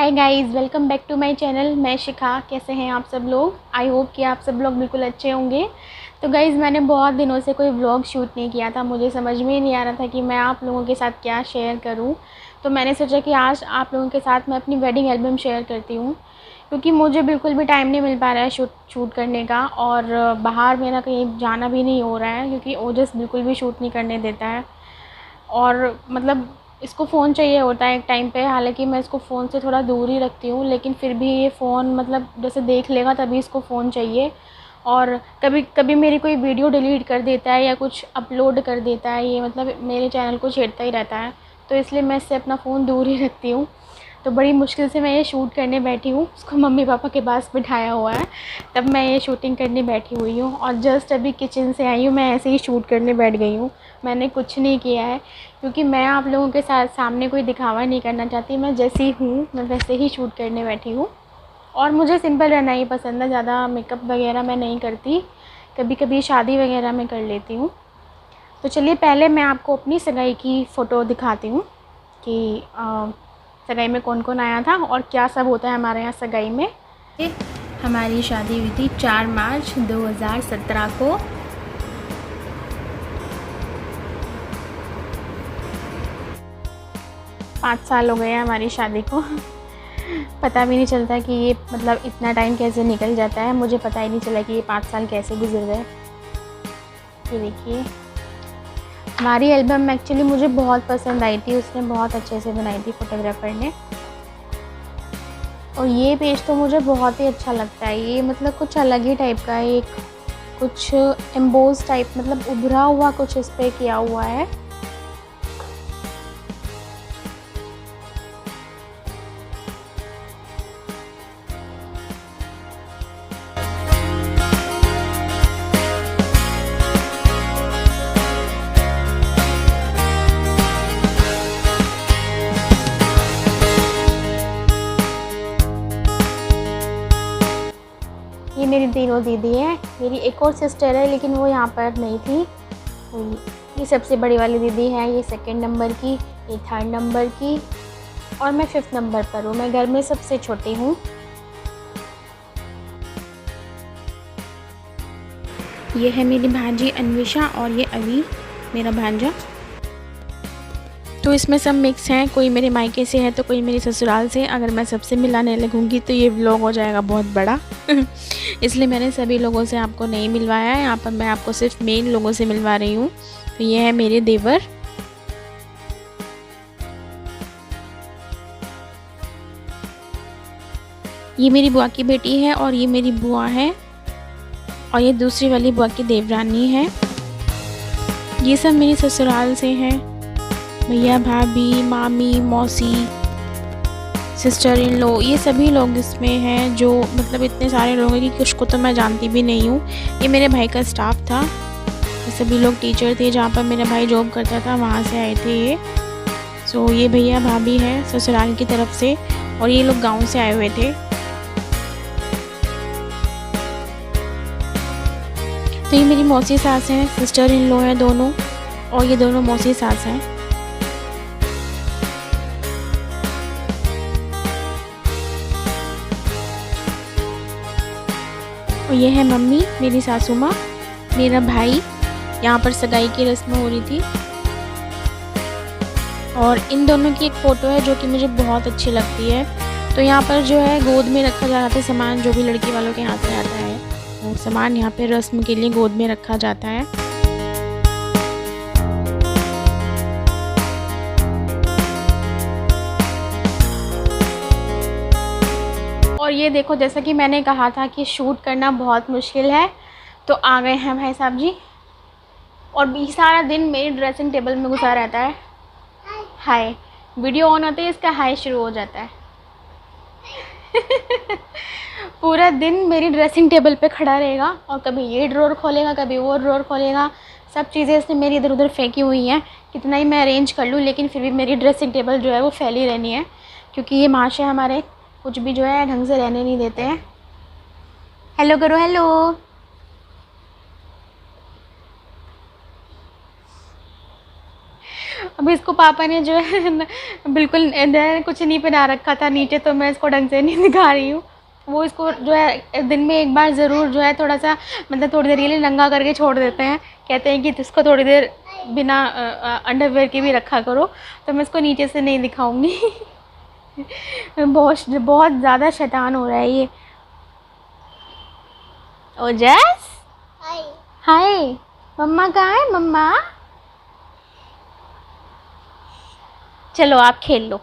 Hi guys, welcome back to my channel. मैं शिखा। कैसे हैं आप सब लोग? आई होप कि आप सब लोग बिल्कुल अच्छे होंगे। तो गाइस, मैंने बहुत दिनों से कोई व्लॉग शूट नहीं किया था। मुझे समझ में ही नहीं आ रहा था कि मैं आप लोगों के साथ क्या शेयर करूं। तो मैंने सोचा कि आज आप लोगों के साथ मैं अपनी वेडिंग एल्बम शेयर करती हूँ, क्योंकि मुझे बिल्कुल भी टाइम नहीं मिल पा रहा है शूट करने का। और बाहर मेरा कहीं जाना भी नहीं हो रहा है, क्योंकि ओजस बिल्कुल भी शूट नहीं करने देता है। और मतलब इसको फ़ोन चाहिए होता है एक टाइम पे। हालांकि मैं इसको फ़ोन से थोड़ा दूर ही रखती हूँ, लेकिन फिर भी ये फ़ोन मतलब जैसे देख लेगा तभी इसको फ़ोन चाहिए। और कभी कभी मेरी कोई वीडियो डिलीट कर देता है या कुछ अपलोड कर देता है, ये मतलब मेरे चैनल को छेड़ता ही रहता है। तो इसलिए मैं इससे अपना फ़ोन दूर ही रखती हूँ। तो बड़ी मुश्किल से मैं ये शूट करने बैठी हूँ। उसको मम्मी पापा के पास बिठाया हुआ है, तब मैं ये शूटिंग करने बैठी हुई हूँ। और जस्ट अभी किचन से आई हूँ, मैं ऐसे ही शूट करने बैठ गई हूँ। मैंने कुछ नहीं किया है, क्योंकि मैं आप लोगों के साथ सामने कोई दिखावा नहीं करना चाहती। मैं जैसी हूँ मैं वैसे ही शूट करने बैठी हूँ। और मुझे सिंपल रहना ही पसंद है, ज़्यादा मेकअप वगैरह मैं नहीं करती। कभी कभी शादी वगैरह में कर लेती हूँ। तो चलिए पहले मैं आपको अपनी सगाई की फ़ोटो दिखाती हूँ कि सगाई में कौन कौन आया था और क्या सब होता है हमारे यहाँ सगाई में। हमारी शादी हुई थी 4 मार्च 2017 को। पाँच साल हो गए हैं हमारी शादी को। पता भी नहीं चलता कि ये मतलब इतना टाइम कैसे निकल जाता है। मुझे पता ही नहीं चला कि ये 5 साल कैसे गुजर गए। ये देखिए, हमारी एल्बम एक्चुअली मुझे बहुत पसंद आई थी। उसने बहुत अच्छे से बनाई थी फोटोग्राफर ने। और ये पेज तो मुझे बहुत ही अच्छा लगता है। ये मतलब कुछ अलग ही टाइप का है, एक कुछ एम्बोज टाइप, मतलब उभरा हुआ कुछ इस पर किया हुआ है। ये मेरी तीनों दीदी हैं। मेरी एक और सिस्टर है, लेकिन वो यहाँ पर नहीं थी। ये सबसे बड़ी वाली दीदी है, ये सेकंड नंबर की, ये थर्ड नंबर की, और मैं 5th नंबर पर हूँ। मैं घर में सबसे छोटी हूँ। ये है मेरी भांजी अन्विशा और ये अभी मेरा भांजा। तो इसमें सब मिक्स हैं, कोई मेरे मायके से है तो कोई मेरे ससुराल से। अगर मैं सबसे मिलाने लगूंगी तो ये व्लॉग हो जाएगा बहुत बड़ा। इसलिए मैंने सभी लोगों से आपको नहीं मिलवाया है। यहाँ पर मैं आपको सिर्फ मेन लोगों से मिलवा रही हूँ। तो ये है मेरे देवर। ये मेरी बुआ की बेटी है और ये मेरी बुआ है, और ये दूसरी वाली बुआ की देवरानी है। ये सब मेरी ससुराल से हैं। भैया, भाभी, मामी, मौसी, सिस्टर इन लो, ये सभी लोग इसमें हैं। जो मतलब इतने सारे लोग हैं कि कुछ को तो मैं जानती भी नहीं हूँ। ये मेरे भाई का स्टाफ था। ये सभी लोग टीचर थे, जहाँ पर मेरा भाई जॉब करता था वहाँ से आए थे ये। सो ये भैया भाभी हैं ससुराल की तरफ से, और ये लोग गाँव से आए हुए थे। तो ये मेरी मौसी सास हैं, सिस्टर इन लो हैं दोनों, और ये दोनों मौसी सास हैं। और ये है मम्मी, मेरी सासू माँ, मेरा भाई। यहाँ पर सगाई की रस्म हो रही थी। और इन दोनों की एक फ़ोटो है जो कि मुझे बहुत अच्छी लगती है। तो यहाँ पर जो है गोद में रखा जा रहा था सामान, जो भी लड़की वालों के हाथ में आता है वो सामान यहाँ पे रस्म के लिए गोद में रखा जाता है। और ये देखो, जैसा कि मैंने कहा था कि शूट करना बहुत मुश्किल है, तो आ गए हैं भाई साहब जी। और ये सारा दिन मेरी ड्रेसिंग टेबल में घुसा रहता है। हाय, वीडियो ऑन होते ही इसका हाय शुरू हो जाता है। पूरा दिन मेरी ड्रेसिंग टेबल पे खड़ा रहेगा, और कभी ये ड्रॉर खोलेगा, कभी वो ड्रॉर खोलेगा। सब चीज़ें इसने मेरी इधर उधर फेंकी हुई हैं। कितना ही मैं अरेंज कर लूँ, लेकिन फिर भी मेरी ड्रेसिंग टेबल जो है वो फैली रहनी है, क्योंकि ये माशे हमारे कुछ भी जो है ढंग से रहने नहीं देते हैं। हेलो करो, हेलो। अभी इसको पापा ने जो है बिल्कुल कुछ नहीं पहना रखा था नीचे, तो मैं इसको ढंग से नहीं दिखा रही हूँ। वो इसको जो है दिन में एक बार ज़रूर जो है थोड़ा सा मतलब थोड़ी देर के लिए नंगा करके छोड़ देते हैं। कहते हैं कि इसको थोड़ी देर बिना अंडरवेयर के भी रखा करो, तो मैं इसको नीचे से नहीं दिखाऊंगी। बहुत बहुत ज़्यादा शैतान हो रहा है ये। ओ जैस, हाय हाय, मम्मा कहाँ है? मम्मा चलो आप खेल लो।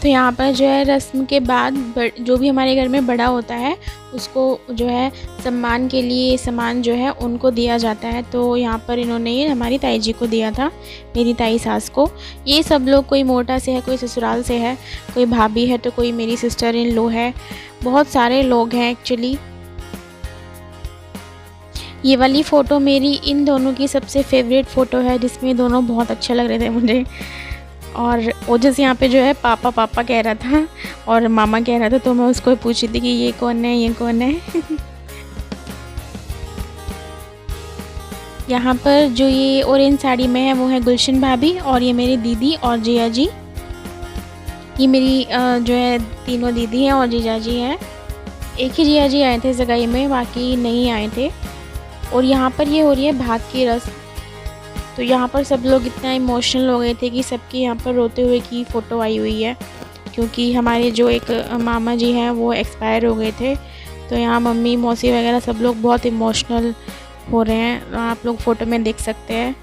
तो यहाँ पर जो है रस्म के बाद जो भी हमारे घर में बड़ा होता है उसको जो है सम्मान के लिए सामान जो है उनको दिया जाता है। तो यहाँ पर इन्होंने ये हमारी ताई जी को दिया था, मेरी ताई सास को। ये सब लोग, कोई मोटा से है, कोई ससुराल से है, कोई भाभी है, तो कोई मेरी सिस्टर इन लो है, बहुत सारे लोग हैं एक्चुअली। ये वाली फ़ोटो मेरी इन दोनों की सबसे फेवरेट फ़ोटो है, जिसमें दोनों बहुत अच्छे लग रहे थे मुझे। और ओजस यहाँ पे जो है पापा पापा कह रहा था और मामा कह रहा था, तो मैं उसको पूछ रही थी कि ये कौन है, ये कौन है। यहाँ पर जो ये ऑरेंज साड़ी में है वो है गुलशन भाभी, और ये मेरी दीदी और जिया जी। ये मेरी जो है तीनों दीदी हैं और जीजा जी हैं। एक ही जिया जी आए थे सगाई में, बाकी नहीं आए थे। और यहाँ पर ये हो रही है भात की रस्म। तो यहाँ पर सब लोग इतना इमोशनल हो गए थे कि सबके यहाँ पर रोते हुए की फ़ोटो आई हुई है, क्योंकि हमारे जो एक मामा जी हैं वो एक्सपायर हो गए थे। तो यहाँ मम्मी मौसी वगैरह सब लोग बहुत इमोशनल हो रहे हैं, आप लोग फ़ोटो में देख सकते हैं।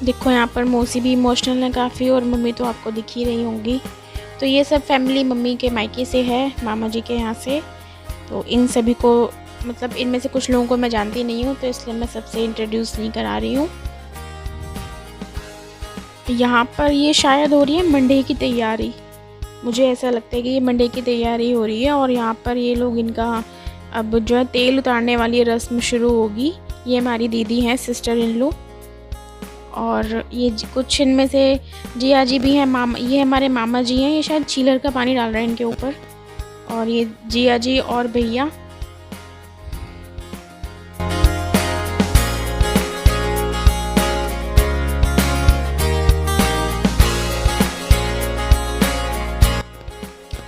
देखो यहाँ पर मौसी भी इमोशनल है काफ़ी, और मम्मी तो आपको दिख ही रही होंगी। तो ये सब फैमिली मम्मी के मायके से है, मामा जी के यहाँ से। तो इन सभी को मतलब इनमें से कुछ लोगों को मैं जानती नहीं हूँ, तो इसलिए मैं सबसे इंट्रोड्यूस नहीं करा रही हूँ। यहाँ पर ये शायद हो रही है मंडे की तैयारी, मुझे ऐसा लगता है कि ये मंडे की तैयारी हो रही है। और यहाँ पर ये लोग इनका अब जो है तेल उतारने वाली रस्म शुरू होगी। ये हमारी दीदी हैं, सिस्टर इन लो, और ये कुछ इनमें से जिया जी भी हैं, मामा, ये हमारे मामा जी हैं। ये शायद चीलर का पानी डाल रहे हैं इनके ऊपर, और ये जिया जी और भैया।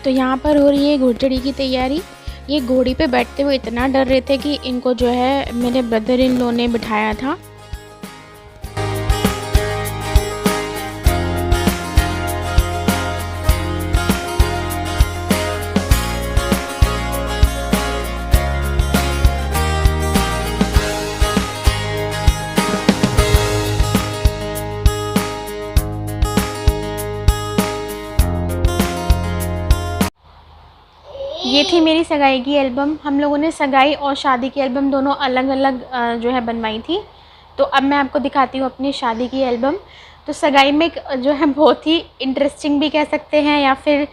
तो यहाँ पर हो रही है घोड़चढ़ी की तैयारी। ये घोड़ी पे बैठते हुए इतना डर रहे थे कि इनको जो है मेरे ब्रदर इन लॉ ने बिठाया था। ये थी मेरी सगाई की एल्बम। हम लोगों ने सगाई और शादी की एल्बम दोनों अलग अलग जो है बनवाई थी। तो अब मैं आपको दिखाती हूँ अपनी शादी की एल्बम। तो सगाई में जो है बहुत ही इंटरेस्टिंग भी कह सकते हैं या फिर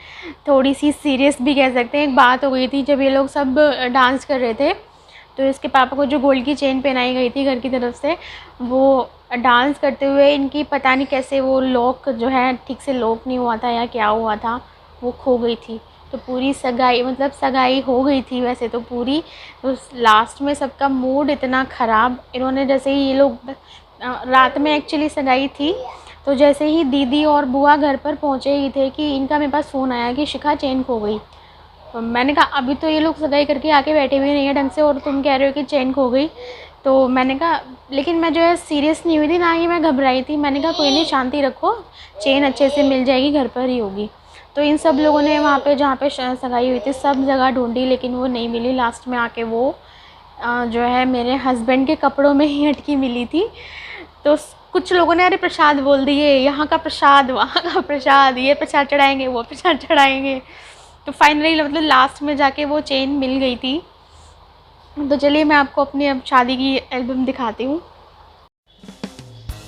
थोड़ी सी सीरियस भी कह सकते हैं। एक बात हो गई थी जब ये लोग सब डांस कर रहे थे, तो इसके पापा को जो गोल्ड की चेन पहनाई गई थी घर की तरफ से, वो डांस करते हुए इनकी पता नहीं कैसे वो लॉक जो है ठीक से लॉक नहीं हुआ था या क्या हुआ था, वो खो गई थी। तो पूरी सगाई मतलब सगाई हो गई थी वैसे तो पूरी, तो लास्ट में सबका मूड इतना ख़राब। इन्होंने जैसे ही ये लोग रात में एक्चुअली सगाई थी, तो जैसे ही दीदी और बुआ घर पर पहुँचे ही थे कि इनका मेरे पास फ़ोन आया कि शिखा चेन खो गई। तो मैंने कहा अभी तो ये लोग सगाई करके आके बैठे हुए नहीं है ढंग से, और तुम कह रहे हो कि चेन खो गई। तो मैंने कहा, लेकिन मैं जो है सीरियस नहीं हुई थी, ना ही मैं घबराई थी। मैंने कहा कोई नहीं, शांति रखो, चेन अच्छे से मिल जाएगी, घर पर ही होगी। तो इन सब लोगों ने वहाँ पे जहाँ पे सगाई हुई थी सब जगह ढूंढी, लेकिन वो नहीं मिली। लास्ट में आके वो जो है मेरे हस्बैंड के कपड़ों में ही अटकी मिली थी। तो कुछ लोगों ने अरे प्रसाद बोल दिए, यहाँ का प्रसाद, वहाँ का प्रसाद, ये प्रसाद चढ़ाएंगे, वो प्रसाद चढ़ाएंगे। तो फाइनली मतलब लास्ट में जाके वो चेन मिल गई थी। तो चलिए मैं आपको अपनी अब शादी की एल्बम दिखाती हूँ।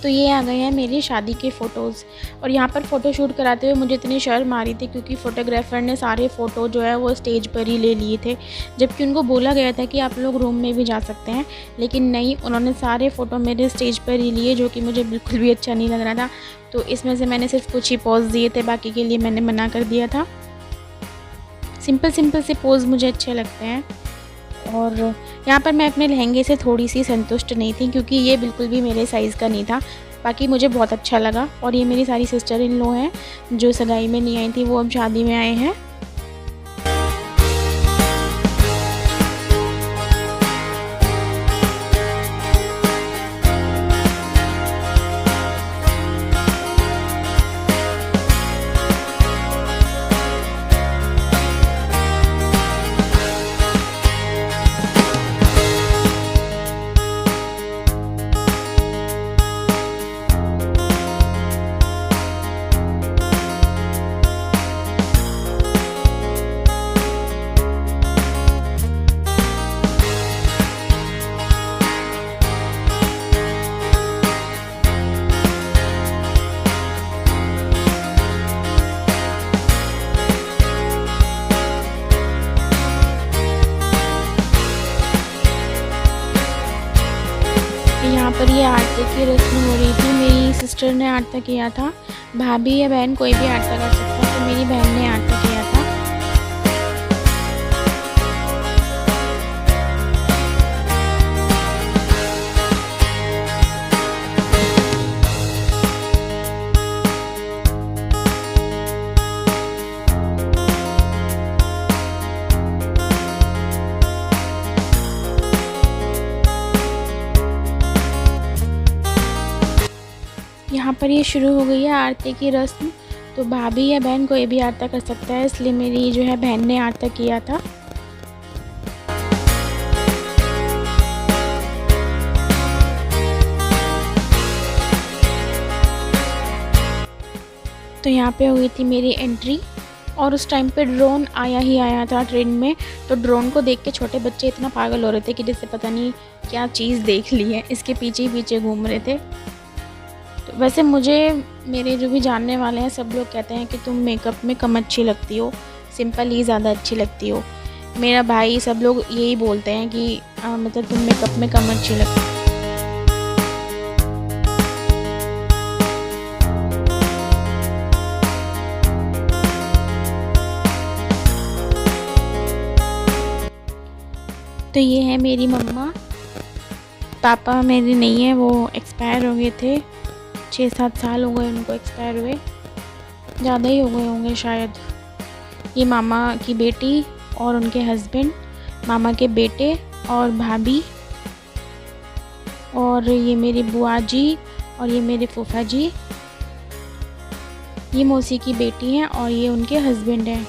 तो ये आ गए हैं मेरी शादी के फ़ोटोज़। और यहाँ पर फ़ोटो शूट कराते हुए मुझे इतनी शर्म आ रही थी, क्योंकि फ़ोटोग्राफ़र ने सारे फ़ोटो जो है वो स्टेज पर ही ले लिए थे, जबकि उनको बोला गया था कि आप लोग रूम में भी जा सकते हैं, लेकिन नहीं, उन्होंने सारे फ़ोटो मेरे स्टेज पर ही लिए, जो कि मुझे बिल्कुल भी अच्छा नहीं लग रहा था। तो इसमें से मैंने सिर्फ कुछ ही पोज़ दिए थे, बाकी के लिए मैंने मना कर दिया था। सिंपल सिंपल से पोज़ मुझे अच्छे लगते हैं। और यहाँ पर मैं अपने लहंगे से थोड़ी सी संतुष्ट नहीं थी क्योंकि ये बिल्कुल भी मेरे साइज़ का नहीं था। बाकी मुझे बहुत अच्छा लगा। और ये मेरी सारी सिस्टर इन लॉ हैं जो सगाई में नहीं आई थी, वो अब शादी में आए हैं। यहाँ पर ये आरती की रस्म हो रही थी। मेरी सिस्टर ने आरती किया था। भाभी या बहन कोई भी आरती कर सकता है, तो मेरी बहन ने आरती किया था। यहाँ पर ये शुरू हो गई है आरती की रस्म। तो भाभी या बहन कोई भी आरती कर सकता है, इसलिए मेरी जो है बहन ने आरती किया था। तो यहाँ पे हुई थी मेरी एंट्री और उस टाइम पे ड्रोन आया था ट्रेन में। तो ड्रोन को देख के छोटे बच्चे इतना पागल हो रहे थे कि जैसे पता नहीं क्या चीज़ देख ली है, इसके पीछे ही पीछे घूम रहे थे। तो वैसे मुझे मेरे जो भी जानने वाले हैं सब लोग कहते हैं कि तुम मेकअप में कम अच्छी लगती हो, सिंपल ही ज़्यादा अच्छी लगती हो। मेरा भाई सब लोग यही बोलते हैं कि मतलब तुम मेकअप में कम अच्छी लगती हो। तो ये है मेरी मम्मा। पापा मेरे नहीं है, वो एक्सपायर हो गए थे। 6-7 साल हो गए उनको एक्सपायर हुए, ज़्यादा ही हो गए होंगे शायद। ये मामा की बेटी और उनके हस्बैंड, मामा के बेटे और भाभी, और ये मेरी बुआ जी और ये मेरे फूफा जी। ये मौसी की बेटी हैं और ये उनके हस्बैंड हैं।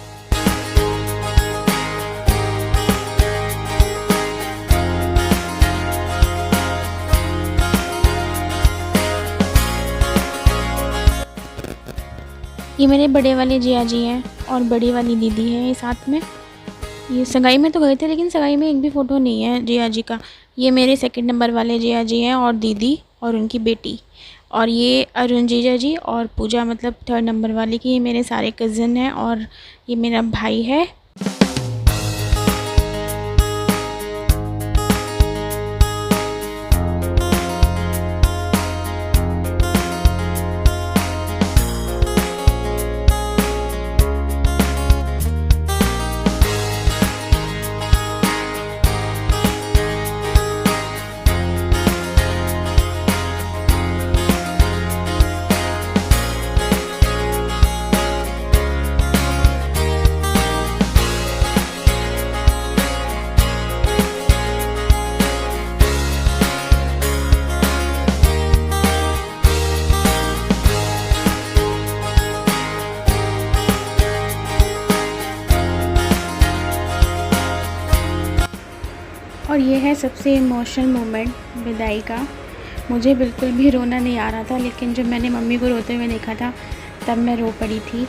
ये मेरे बड़े वाले जिया जी हैं और बड़ी वाली दीदी है ये साथ में। ये सगाई में तो गए थे लेकिन सगाई में एक भी फ़ोटो नहीं है जिया जी का। ये मेरे सेकंड नंबर वाले जिया जी हैं और दीदी और उनकी बेटी। और ये अरुण जीजा जी और पूजा मतलब 3rd नंबर वाली की। ये मेरे सारे कज़न हैं और ये मेरा भाई है। और ये है सबसे इमोशनल मोमेंट विदाई का। मुझे बिल्कुल भी रोना नहीं आ रहा था, लेकिन जब मैंने मम्मी को रोते हुए देखा था तब मैं रो पड़ी थी।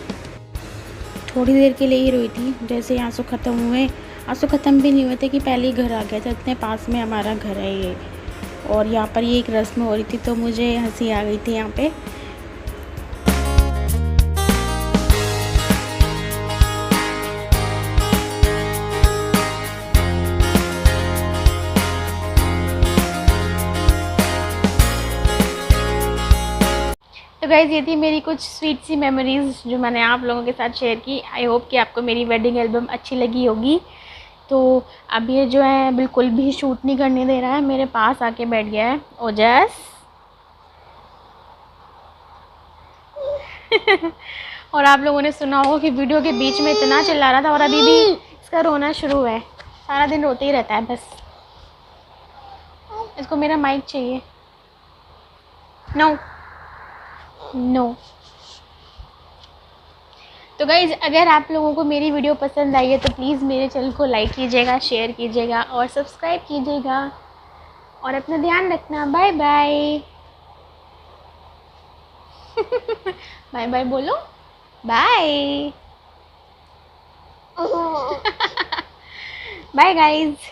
थोड़ी देर के लिए ही रोई थी। जैसे आंसू ख़त्म हुए, आंसू ख़त्म भी नहीं हुए थे कि पहले ही घर आ गया था। इतने पास में हमारा घर है ये। और यहाँ पर ये एक रस्म हो रही थी तो मुझे हंसी आ गई थी यहाँ पे। तो गाइज़ ये थी मेरी कुछ स्वीट सी मेमोरीज़ जो मैंने आप लोगों के साथ शेयर की। आई होप कि आपको मेरी वेडिंग एल्बम अच्छी लगी होगी। तो अब ये जो है बिल्कुल भी शूट नहीं करने दे रहा है, मेरे पास आके बैठ गया है ओजस। और आप लोगों ने सुना होगा कि वीडियो के बीच में इतना चिल्ला रहा था, और अभी भी इसका रोना शुरू है। सारा दिन रोते ही रहता है बस। इसको मेरा माइक चाहिए। No no. तो गाइज़, अगर आप लोगों को मेरी वीडियो पसंद आई है तो प्लीज़ मेरे चैनल को लाइक कीजिएगा, शेयर कीजिएगा और सब्सक्राइब कीजिएगा। और अपना ध्यान रखना। Bye bye. बाय बाय बोलो। बाय। Bye guys.